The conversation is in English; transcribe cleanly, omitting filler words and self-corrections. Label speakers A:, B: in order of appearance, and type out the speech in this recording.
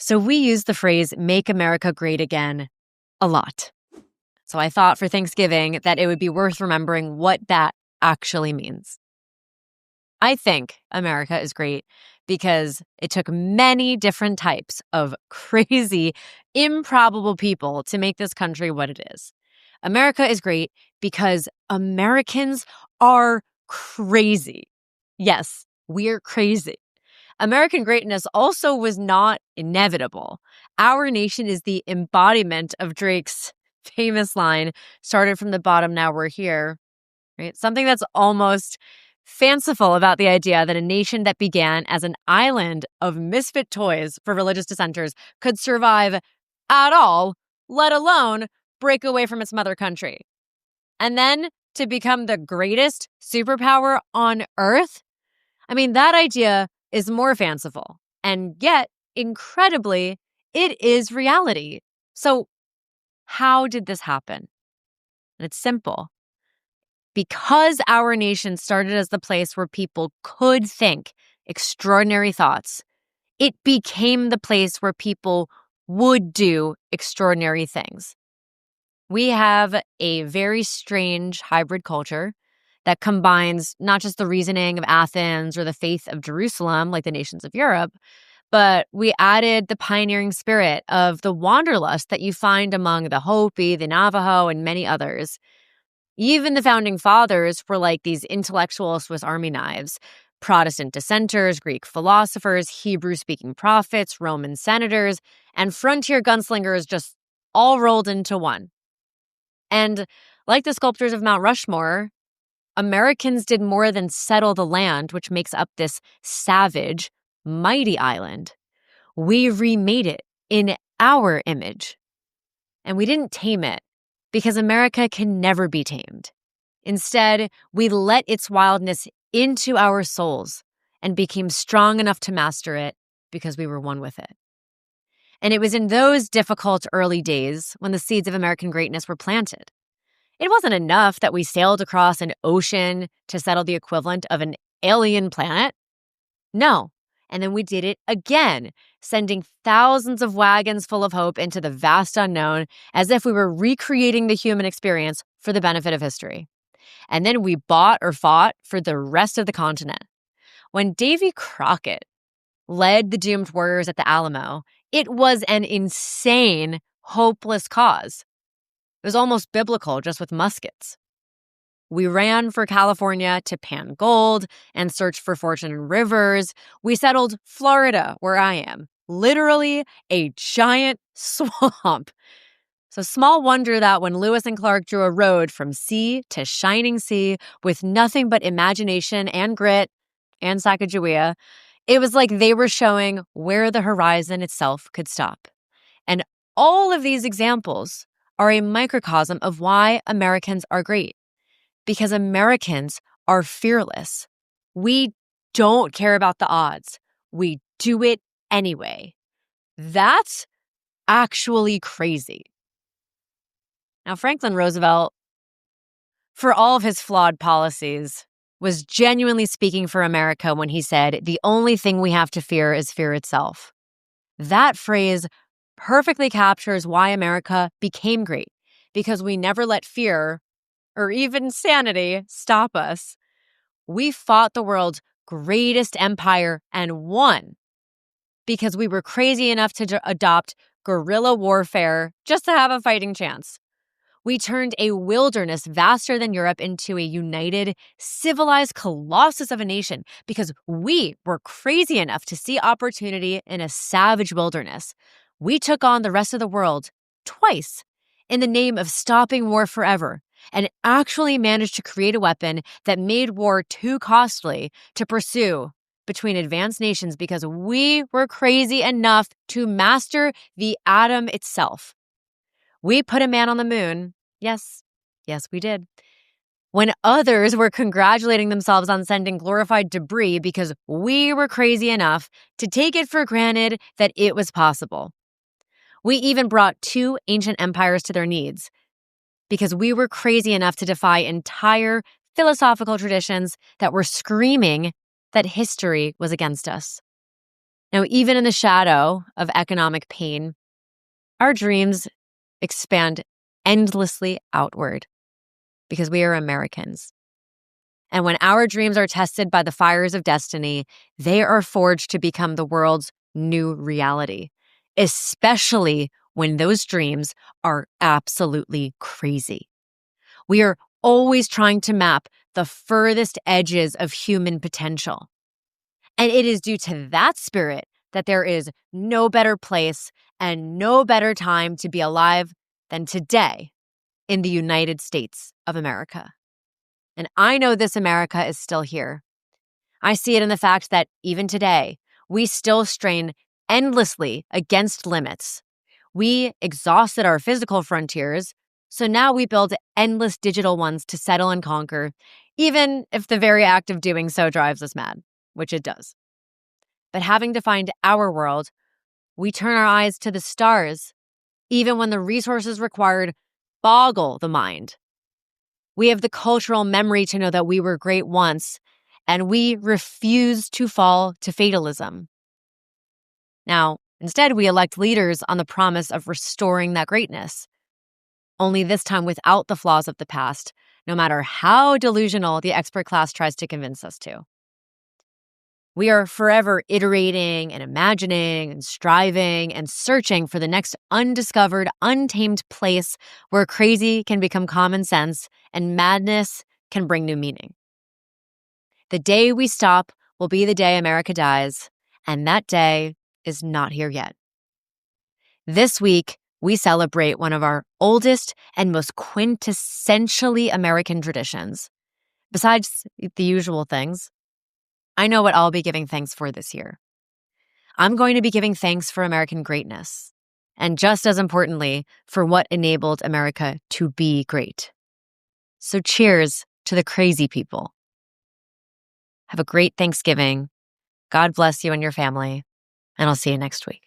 A: So we use the phrase "Make America Great Again" a lot. So I thought for Thanksgiving that it would be worth remembering what that actually means. I think America is great because it took many different types of crazy, improbable people to make this country what it is. America is great because Americans are crazy. Yes, we're crazy. American greatness also was not inevitable. Our nation is the embodiment of Drake's famous line, "Started from the bottom, now we're here." Right? Something that's almost fanciful about the idea that a nation that began as an island of misfit toys for religious dissenters could survive at all, let alone break away from its mother country. And then to become the greatest superpower on earth? I mean, that idea is more fanciful. And yet, incredibly, it is reality. So, how did this happen? And it's simple. Because our nation started as the place where people could think extraordinary thoughts, it became the place where people would do extraordinary things. We have a very strange hybrid culture that combines not just the reasoning of Athens or the faith of Jerusalem, like the nations of Europe, but we added the pioneering spirit of the wanderlust that you find among the Hopi, the Navajo, and many others. Even the founding fathers were like these intellectual Swiss Army knives. Protestant dissenters, Greek philosophers, Hebrew-speaking prophets, Roman senators, and frontier gunslingers just all rolled into one. And like the sculptors of Mount Rushmore, Americans did more than settle the land, which makes up this savage, mighty island. We remade it in our image. And we didn't tame it because America can never be tamed. Instead, we let its wildness into our souls and became strong enough to master it because we were one with it. And it was in those difficult early days when the seeds of American greatness were planted. It wasn't enough that we sailed across an ocean to settle the equivalent of an alien planet. No. And then we did it again, sending thousands of wagons full of hope into the vast unknown as if we were recreating the human experience for the benefit of history. And then we bought or fought for the rest of the continent. When Davy Crockett led the doomed warriors at the Alamo, it was an insane, hopeless cause. It was almost biblical, just with muskets. We ran for California to pan gold and search for fortune in rivers. We settled Florida, where I am, literally a giant swamp. So small wonder that when Lewis and Clark drew a road from sea to shining sea with nothing but imagination and grit and Sacagawea, it was like they were showing where the horizon itself could stop. And all of these examples are a microcosm of why Americans are great. Because Americans are fearless. We don't care about the odds. We do it anyway. That's actually crazy. Now, Franklin Roosevelt, for all of his flawed policies, was genuinely speaking for America when he said, "The only thing we have to fear is fear itself." That phrase perfectly captures why America became great, because we never let fear or even sanity stop us. We fought the world's greatest empire and won because we were crazy enough to adopt guerrilla warfare just to have a fighting chance. We turned a wilderness vaster than Europe into a united, civilized colossus of a nation because we were crazy enough to see opportunity in a savage wilderness. We took on the rest of the world twice in the name of stopping war forever, and actually managed to create a weapon that made war too costly to pursue between advanced nations because we were crazy enough to master the atom itself. We put a man on the moon. Yes, we did. When others were congratulating themselves on sending glorified debris because we were crazy enough to take it for granted that it was possible. We even brought two ancient empires to their knees because we were crazy enough to defy entire philosophical traditions that were screaming that history was against us. Now, even in the shadow of economic pain, our dreams expand endlessly outward because we are Americans. And when our dreams are tested by the fires of destiny, they are forged to become the world's new reality, especially when those dreams are absolutely crazy. We are always trying to map the furthest edges of human potential. And it is due to that spirit that there is no better place and no better time to be alive than today in the United States of America. And I know this America is still here. I see it in the fact that even today, we still strain endlessly against limits. We exhausted our physical frontiers, so now we build endless digital ones to settle and conquer, even if the very act of doing so drives us mad, which it does. But having defined our world, we turn our eyes to the stars, even when the resources required boggle the mind. We have the cultural memory to know that we were great once, and we refuse to fall to fatalism. Now, instead, we elect leaders on the promise of restoring that greatness, only this time without the flaws of the past, no matter how delusional the expert class tries to convince us to. We are forever iterating and imagining and striving and searching for the next undiscovered, untamed place where crazy can become common sense and madness can bring new meaning. The day we stop will be the day America dies, and that day is not here yet. This week, we celebrate one of our oldest and most quintessentially American traditions. Besides the usual things, I know what I'll be giving thanks for this year. I'm going to be giving thanks for American greatness, and just as importantly, for what enabled America to be great. So cheers to the crazy people. Have a great Thanksgiving. God bless you and your family, and I'll see you next week.